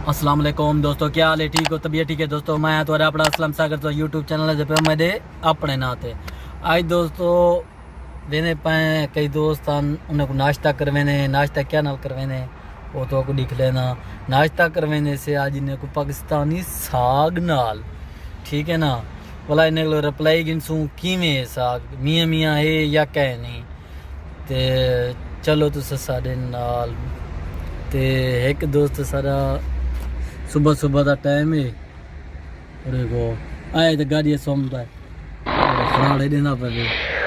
अस्सलाम वालेकुम दोस्तों, क्या हाल है? ठीक हो? तबीयत ठीक है दोस्तों? मैं तो अपना असलम सागर तो यूट्यूब चैनल है पे मेरे अपने नाँ थे। आज दोस्तों देने पाए कई दोस्त उन्हें को नाश्ता करवेने। नाश्ता क्या नाल करवेने वो तो को दिख लेना। नाश्ता करवेने से आज इन्हें को पाकिस्तानी साग नाल, ठीक है ना। भला इन्हें को रिप्लाई गिनसूँ किमें साग मियाँ मियाँ है या कह नहीं। ते चलो तुस साढ़े नाल। ते एक दोस्त सारा सुबह सुबह का टाइम है और देखो आए तो गाड़ी सोमता है खड़ाड़े देना पड़े।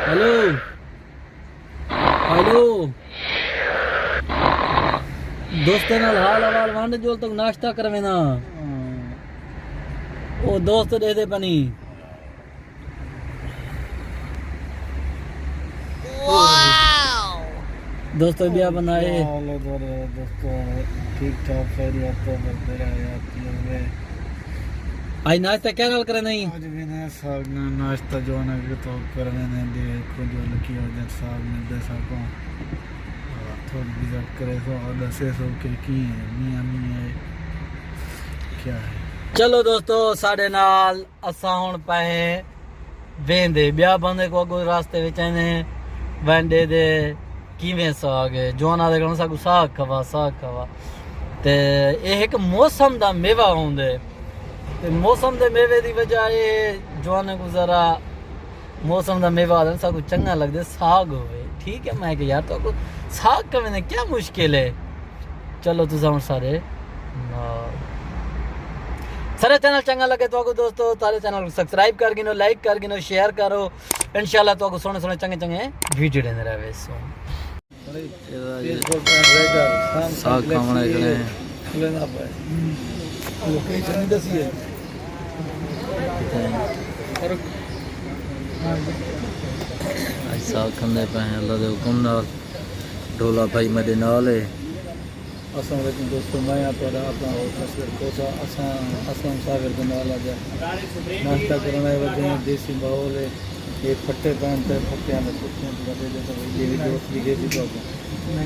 हेलो हेलो दोस्तों नाल हाल हवाल वांड जोल तक नाश्ता करवे ना। वो दोस्त दे दे पानी। दोस्तों भी बनाए दोस्तों ठीक ठाक खैरियत है। आज नाश्ता क्या नाल करे नहीं? आज भी ने साग ना नाश्ता जो ना के तो करने ने दे को जो लकी हो जाए साग ने दे सको थोड़ी विजिट करे तो दसे सौ के की है मियां मियां क्या है। चलो दोस्तों साढ़े नाल असा हुण पे वेंदे ब्याह बंदे को अगो रास्ते विच आने वेंदे दे किवें साग है जोना दे कण साग साग खवा ते ये एक मौसम दा मेवा होंदे ते मौसम दे मेवे दी वजह ये जोने को जरा मौसम दा मेवा आदन साग चंगा लगदे साग होवे। ठीक है मैं कि यार तो को साग कवें क्या मुश्किल है। चलो तुस हुण सारे सारे चैनल चंगा लगे तो दोस्तों सारे चैनल को सब्सक्राइब कर गिनो, लाइक कर गिनो, शेयर करो। इंशाल्लाह तो सोने सोने चंगे चंगे वीडियो देने रहे। सो साग खावणे जने लेना पाए लोकेशन नहीं दसी है और आज साग खंदे पे हैं अल्लाह दे हुक्म नाल। ढोला भाई मेरे नाल है। अस्सलाम वालेकुम दोस्तों, मैं यहाँ पर अपना तस्वीर कोसा असलम सागर के नाल आ नाश्ता करने वजह देसी माहौल है। ये फट्टे पहनते फट्टे में कुर्सियाँ ये भी दोस्त भी गए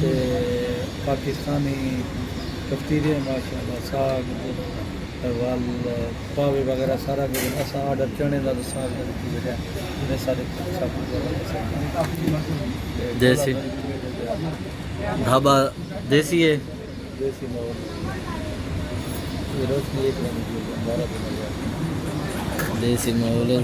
तो पाकिस्तानी कफ्तीरी है माशाल्लाह साग वाल पावे वगैरह सारा कुछ असा आर्डर चने का साग ने सारे देसी ढाबा देसी है। देसी माहौल ये रोज की एक देसी माहौल है।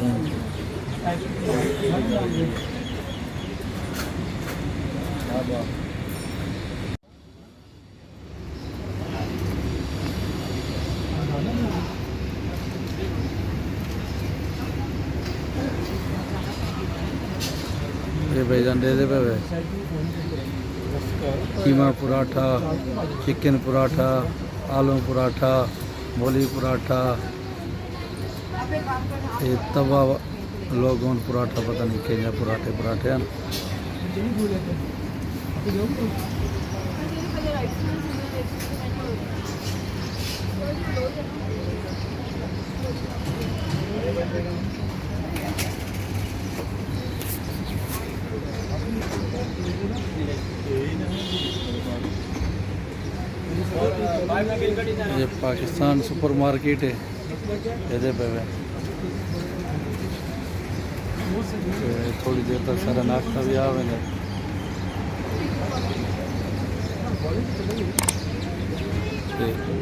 ये भाईजान दे दे पे कीमा पराठा, चिकन पराठा, आलू पराठा, मूली पराठा, ये तवा लोगों पराठा पता नहीं क्या पराठे हैं। ये पाकिस्तान सुपर मार्केट है ये पे थोड़ी देर तक सारा नाश्ता भी आवेगा।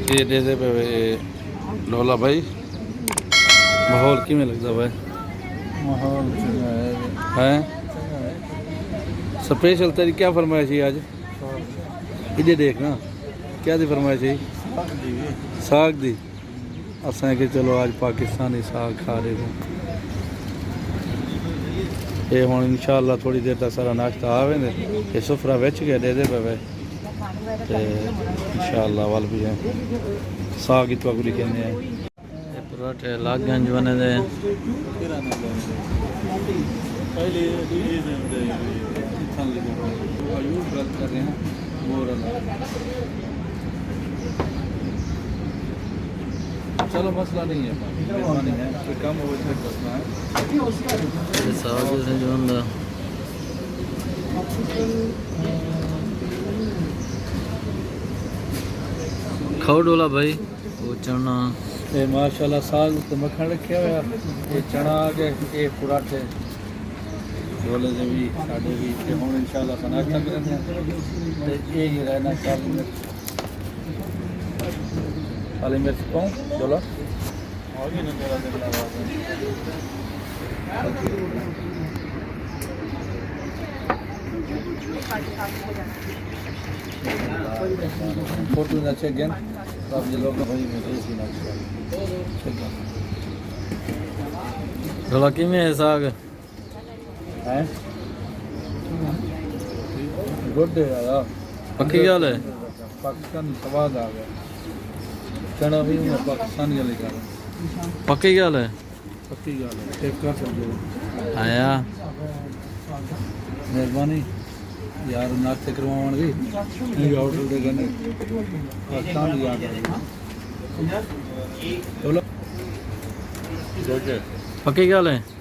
ये दे पे लोला भाई माहौल किमें लगता भाई? माहौल है स्पेशल तेरी क्या फरमाइश है आज? इधर देखना क्या दी फरमाइश है? साग दी। असा के चलो आज पाकिस्तानी साग खा रहे हो। ये हम इंशाल्लाह थोड़ी देर तक सारा नाश्ता आवे ने ये सुफरा बेच के दे दे पे इंशाल्लाह वाल भी है साग इतना कुछ कहने हैं। ये पराठे लागंज बने दे चलो मसला नहीं है कोई कम हो साग से जो अंदर खाओ डोला भाई। वो चना ये माशाल्लाह साग तो मक्खन रखे हुआ ये चना आ गए ये पराठे छोले दे भी साडे भी ते हुण इंशाल्लाह नाश्ता करने ते ये ही रहना काली मिर्च पाऊं चलो आगे ना मेरा दिल आवाज फोटो अच्छे गेन अब ये लोग भाई में देसी नाश्ता भला किवें है साग हैं गुड यार पक्की गल है पाकिस्तानी स्वाद आ गया चना भी मैं पाकिस्तानी वाले का पक्की गल है पक्की गल है चेक कर सकते हो आया मेहरबानी यार नाश्ते करवाउण दी ये होटल दे गने पाकिस्तान की याद आ गई चलो पक्की गल है